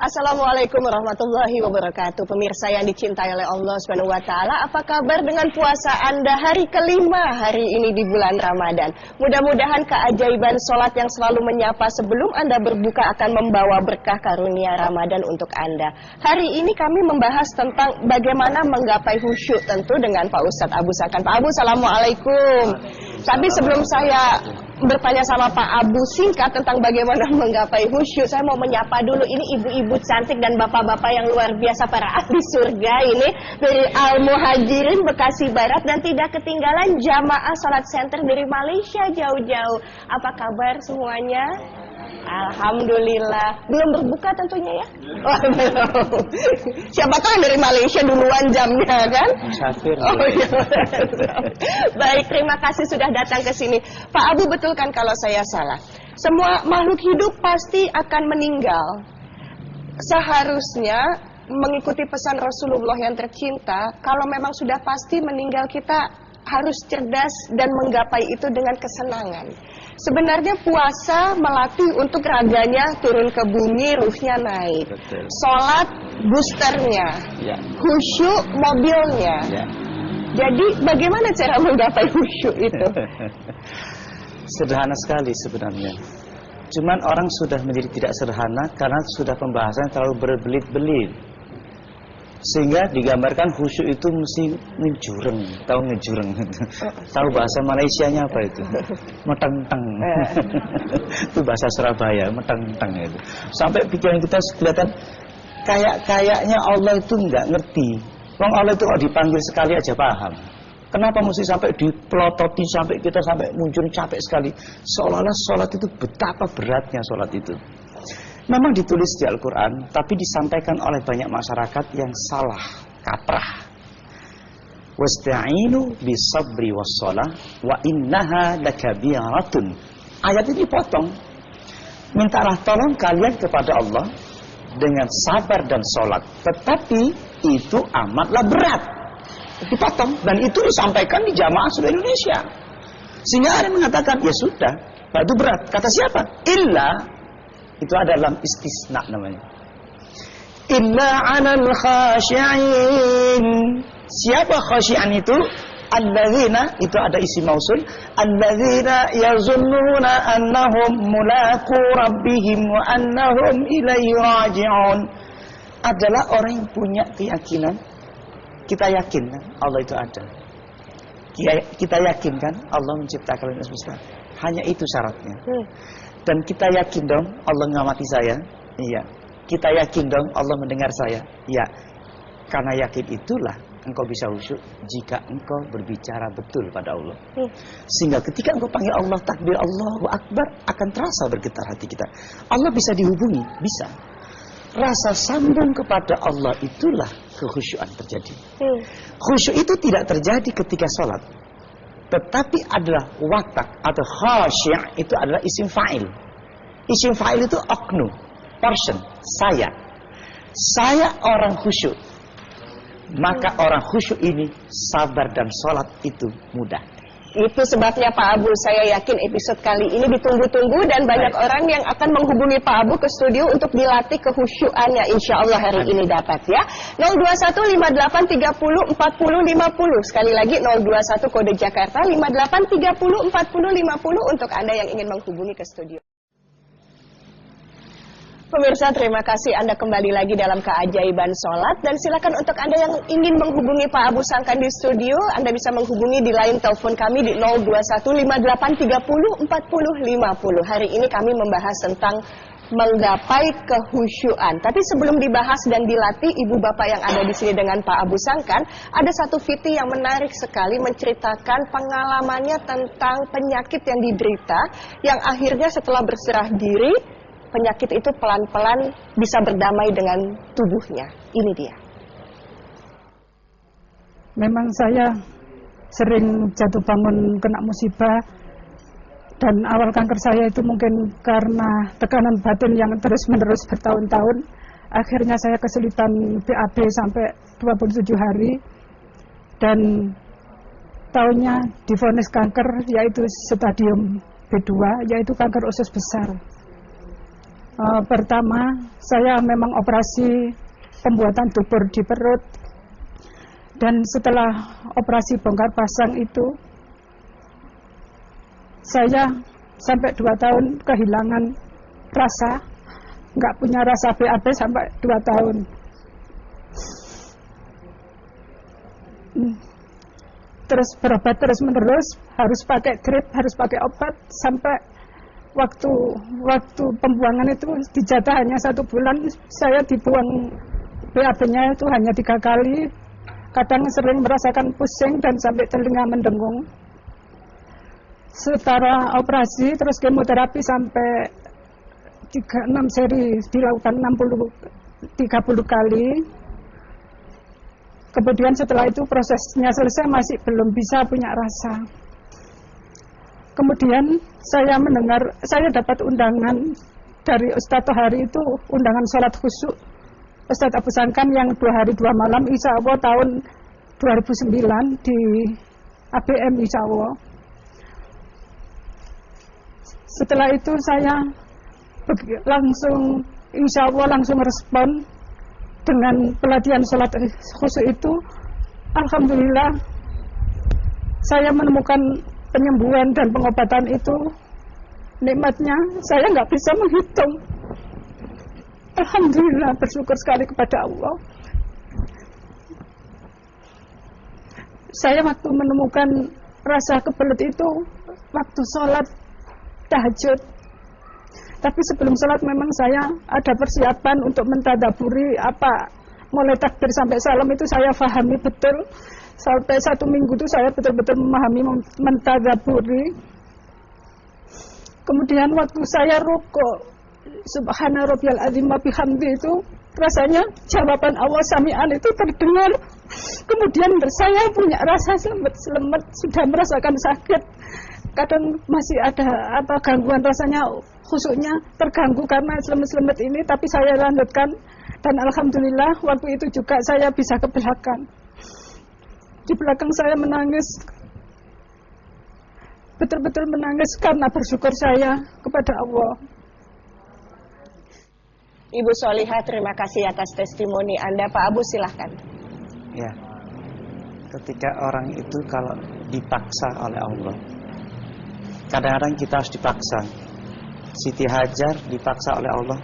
Assalamualaikum warahmatullahi wabarakatuh. Pemirsa yang dicintai oleh Allah Subhanahu wa taala, apa kabar dengan puasa Anda hari kelima hari ini di bulan Ramadan? Mudah-mudahan keajaiban sholat yang selalu menyapa sebelum Anda berbuka akan membawa berkah karunia Ramadan untuk Anda. Hari ini kami membahas tentang bagaimana menggapai khusyuk, tentu dengan Pak Ustadz Abu Sangkan. Pak Abu, Assalamualaikum. Tapi sebelum saya bertanya sama Pak Abu singkat tentang bagaimana menggapai khusyuk, saya mau menyapa dulu ini ibu-ibu cantik dan bapak-bapak yang luar biasa, para ahli surga ini dari Al-Muhajirin Bekasi Barat, dan tidak ketinggalan jamaah salat center dari Malaysia jauh-jauh. Apa kabar semuanya? Alhamdulillah. Belum berbuka tentunya ya? Oh, belum. Siapa tahu yang dari Malaysia duluan jamnya kan? Musafir. Oh iya. Baik, terima kasih sudah datang ke sini. Pak Abu, betul kan kalau saya salah? Semua makhluk hidup pasti akan meninggal. Seharusnya mengikuti pesan Rasulullah yang tercinta, kalau memang sudah pasti meninggal, kita harus cerdas dan menggapai itu dengan kesenangan. Sebenarnya puasa melatih untuk raganya turun ke bumi, ruhnya naik. Betul. Sholat boosternya, Ya. khusyuk mobilnya. Ya. Jadi bagaimana cara menggapai khusyuk itu? Sederhana sekali sebenarnya. Cuman orang sudah menjadi tidak sederhana karena sudah pembahasan terlalu berbelit-belit. Sehingga digambarkan khusyuk itu mesti ngejureng, tahu ngejureng? Tahu bahasa Malaysianya apa itu? Meteng-teng. Itu bahasa Surabaya, meteng-teng itu. Sampai pikiran kita kelihatan kayaknya Allah itu nggak ngerti. Wong Allah itu kalau dipanggil sekali aja paham. Kenapa mesti sampai dipelototi sampai kita sampai muncul capek sekali? Seolah-olah sholat itu betapa beratnya sholat itu. Memang ditulis di Al-Quran, tapi disampaikan oleh banyak masyarakat yang salah kaprah. Wasta'inu bisabri wasshalah wa innaha lakabiratun. Ayat ini dipotong. Mintalah tolong kalian kepada Allah dengan sabar dan sholat, tetapi itu amatlah berat. Dipotong, dan itu disampaikan di jamaah seluruh Indonesia. Sehingga ada yang mengatakan, ya sudah, itu berat. Kata siapa? Illa, itu adalah istisna namanya. Illa 'alal khashi'in. Siapa khashi'an itu? Alladzina, itu ada isim mausul. Alladzina yazunnuna annahum mulaqu rabbihim wa annahum ilaihi raji'un. Adalah orang yang punya keyakinan. Kita yakin kan Allah itu ada. Kita yakin kan Allah menciptakan alam semesta. Hanya itu syaratnya. Dan kita yakin dong Allah mengamati saya. Iya. Kita yakin dong Allah mendengar saya. Iya. Karena yakin itulah engkau bisa khusyuk jika engkau berbicara betul pada Allah. Sehingga ketika engkau panggil Allah, takbir Allahu Akbar, akan terasa bergetar hati kita. Allah bisa dihubungi, bisa. Rasa sambung kepada Allah itulah kekhusyuan terjadi. Khusyuk itu tidak terjadi ketika sholat, tetapi adalah watak atau khasyi' itu adalah isim fa'il. Isim fa'il itu oknu, person, saya. Saya orang khusyuk. Maka orang khusyuk ini sabar dan sholat itu mudah. Itu sebabnya Pak Abu, saya yakin episode kali ini ditunggu-tunggu dan banyak orang yang akan menghubungi Pak Abu ke studio untuk dilatih kehusyuannya. Insya Allah hari ini dapat ya. 02158304050. Sekali lagi 021 kode Jakarta 58304050 untuk Anda yang ingin menghubungi ke studio. Pemirsa, terima kasih Anda kembali lagi dalam keajaiban sholat. Dan silakan untuk Anda yang ingin menghubungi Pak Abu Sangkan di studio, Anda bisa menghubungi di line telepon kami di 02158304050. Hari ini kami membahas tentang menggapai kehusyuan. Tapi sebelum dibahas dan dilatih ibu bapak yang ada di sini dengan Pak Abu Sangkan, ada satu VT yang menarik sekali menceritakan pengalamannya tentang penyakit yang diderita, yang akhirnya setelah berserah diri, penyakit itu pelan-pelan bisa berdamai dengan tubuhnya. Ini dia. Memang saya sering jatuh bangun kena musibah. Dan awal kanker saya itu mungkin karena tekanan batin yang terus-menerus bertahun-tahun. Akhirnya saya kesulitan BAB sampai 27 hari. Dan tahunnya divonis kanker, yaitu stadium B2, yaitu kanker usus besar. Pertama, saya memang operasi pembuatan dubur di perut. Dan setelah operasi bongkar pasang itu, saya sampai 2 tahun kehilangan rasa, nggak punya rasa BAB sampai 2 tahun. Terus berobat terus menerus, harus pakai drip, harus pakai obat sampai waktu pembuangan itu dijatah hanya 1 bulan. Saya dibuang BAB-nya itu hanya 3 kali. Kadang sering merasakan pusing dan sampai telinga mendengung. Setelah operasi terus kemoterapi sampai 6 seri dilakukan 30 kali. Kemudian setelah itu prosesnya selesai masih belum bisa punya rasa. Kemudian saya dapat undangan dari Ustadz Tohari itu, undangan sholat khusyuk Ustadz Abu Sangkan yang 2 hari 2 malam insya Allah tahun 2009 di ABM insya Allah. Setelah itu saya langsung insya Allah langsung respon dengan pelatihan sholat khusyuk itu. Alhamdulillah saya menemukan penyembuhan dan pengobatan itu. Nikmatnya saya nggak bisa menghitung. Alhamdulillah, bersyukur sekali kepada Allah. Saya waktu menemukan rasa kebelet itu waktu sholat tahajud. Tapi sebelum sholat memang saya ada persiapan untuk mentadaburi apa, mulai takbir sampai salam itu saya fahami betul. Sampai 1 minggu itu saya betul-betul memahami, mentadaburi. Kemudian waktu saya rukuk, Subhana Rabbiyal Azim wa bihamdi, itu rasanya jawaban Allah sami'an itu terdengar. Kemudian saya punya rasa selemet-selemet, sudah merasakan sakit. Kadang masih ada gangguan, rasanya khusyuknya terganggu karena selemet-selemet ini, tapi saya lanjutkan. Dan alhamdulillah waktu itu juga saya bisa ke belakang. Di belakang saya menangis, betul-betul menangis karena bersyukur saya kepada Allah. Ibu Solihah, terima kasih atas testimoni Anda. Pak Abu, silahkan. Ya, ketika orang itu kalau dipaksa oleh Allah, kadang-kadang kita harus dipaksa. Siti Hajar dipaksa oleh Allah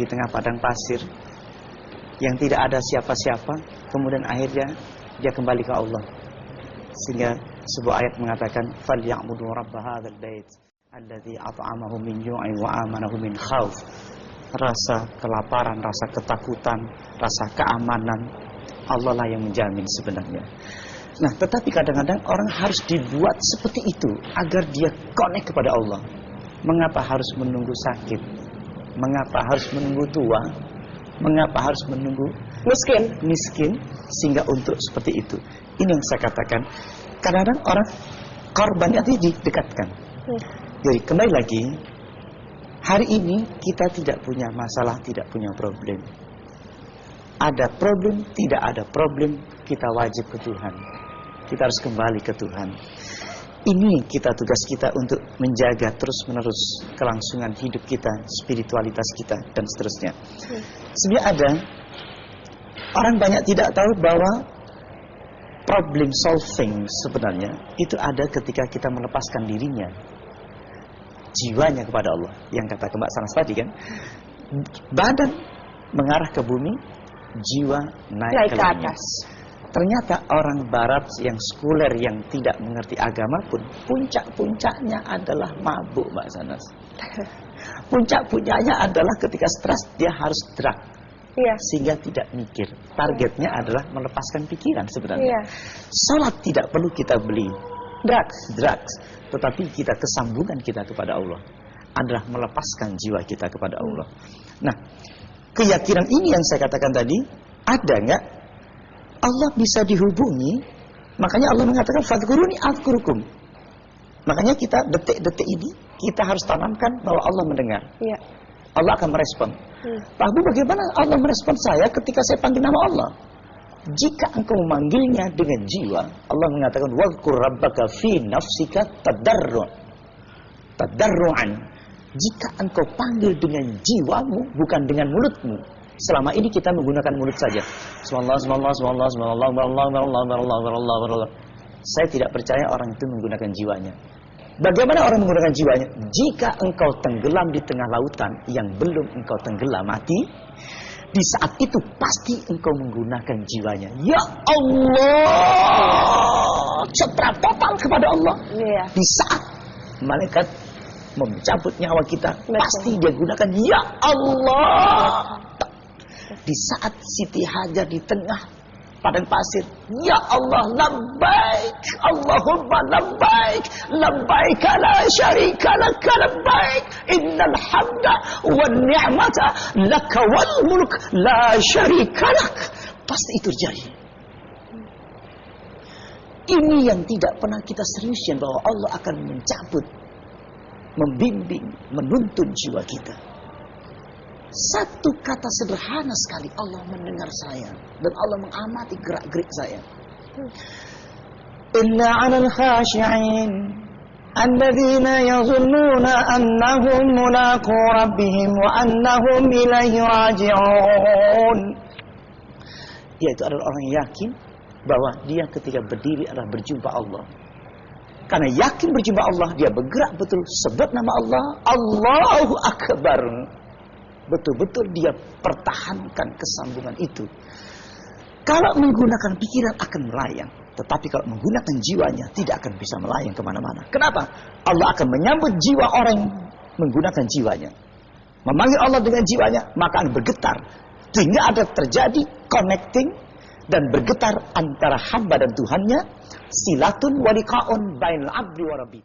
di tengah padang pasir yang tidak ada siapa-siapa, kemudian akhirnya dia kembali ke Allah. Sehingga sebuah ayat mengatakan, "Falyabudu rabb hadzal bait alladzi at'amahum min ju'in wa amanahum min khauf." Rasa kelaparan, rasa ketakutan, rasa keamanan, Allah lah yang menjamin sebenarnya. Nah, tetapi kadang-kadang orang harus dibuat seperti itu agar dia connect kepada Allah. Mengapa harus menunggu sakit? Mengapa harus menunggu tua? Mengapa harus menunggu miskin sehingga untuk seperti itu? Ini yang saya katakan. Kadang-kadang orang korbannya itu didekatkan. Jadi kembali lagi, hari ini kita tidak punya masalah, tidak punya problem. Ada problem, tidak ada problem, kita wajib ke Tuhan. Kita harus kembali ke Tuhan. Ini tugas kita untuk menjaga terus-menerus kelangsungan hidup kita, spiritualitas kita, dan seterusnya. Sebenarnya ada orang banyak tidak tahu bahwa problem solving sebenarnya itu ada ketika kita melepaskan dirinya, jiwanya kepada Allah. Yang kata Mbak Sanas tadi kan, badan mengarah ke bumi, jiwa naik ke atas. Ternyata orang barat yang sekuler, yang tidak mengerti agama pun, puncak-puncaknya adalah mabuk, Mbak Sanas. Puncak-puncaknya adalah ketika stres dia harus drug. Iya. Sehingga tidak mikir. Targetnya adalah melepaskan pikiran sebenarnya. Salat tidak perlu kita beli drugs, tetapi kita kesambungan kita kepada Allah adalah melepaskan jiwa kita kepada Allah. Nah, keyakinan ini yang saya katakan tadi, ada nggak? Allah bisa dihubungi. Makanya Allah mengatakan fadhkuruni adzkurukum. Makanya kita detik-detik ini kita harus tanamkan bahwa Allah mendengar. Iya. Allah akan merespon. Pak Abu, bagaimana Allah merespon saya ketika saya panggil nama Allah? Jika engkau memanggilnya dengan jiwa, Allah mengatakan wadhkur rabbaka fi nafsika tadarru'an. Jika engkau panggil dengan jiwamu, bukan dengan mulutmu. Selama ini kita menggunakan mulut saja. Subhanallah, subhanallah, subhanallah, subhanallah, subhanallah. Saya tidak percaya orang itu menggunakan jiwanya. Bagaimana orang menggunakan jiwanya? Jika engkau tenggelam di tengah lautan yang belum engkau tenggelamati, di saat itu pasti engkau menggunakan jiwanya. Ya Allah, setelah total kepada Allah. Di saat malaikat mencabut nyawa kita, pasti dia gunakan ya Allah. Di saat Siti Hajar di tengah padang pasir, ya Allah, labbaik Allahumma labbaik, labbaik la syarika lak, labbaik innal hamda wan ni'mata laka wal mulk la syarika lak. Pasti itu terjadi. Ini yang tidak pernah kita seriuskan, bahwa Allah akan mencabut, membimbing, menuntun jiwa kita. Satu kata sederhana sekali, Allah mendengar saya dan Allah mengamati gerak-gerik saya. Illa 'alal khashi'in alladzina yazunnuna annahum mulaqu rabbihim wa annahum ilaihi raji'un. Yaitu adalah orang yang yakin bahwa dia ketika berdiri adalah berjumpa Allah. Karena yakin berjumpa Allah, dia bergerak betul, sebut nama Allah, Allahu Akbar. Betul-betul dia pertahankan kesambungan itu. Kalau menggunakan pikiran akan melayang, tetapi kalau menggunakan jiwanya tidak akan bisa melayang kemana-mana. Kenapa? Allah akan menyambut jiwa orang yang menggunakan jiwanya. Memanggil Allah dengan jiwanya, maka akan bergetar. Sehingga ada terjadi connecting dan bergetar antara hamba dan Tuhannya. Silatun waliqaun bainal abdi wa rabbi.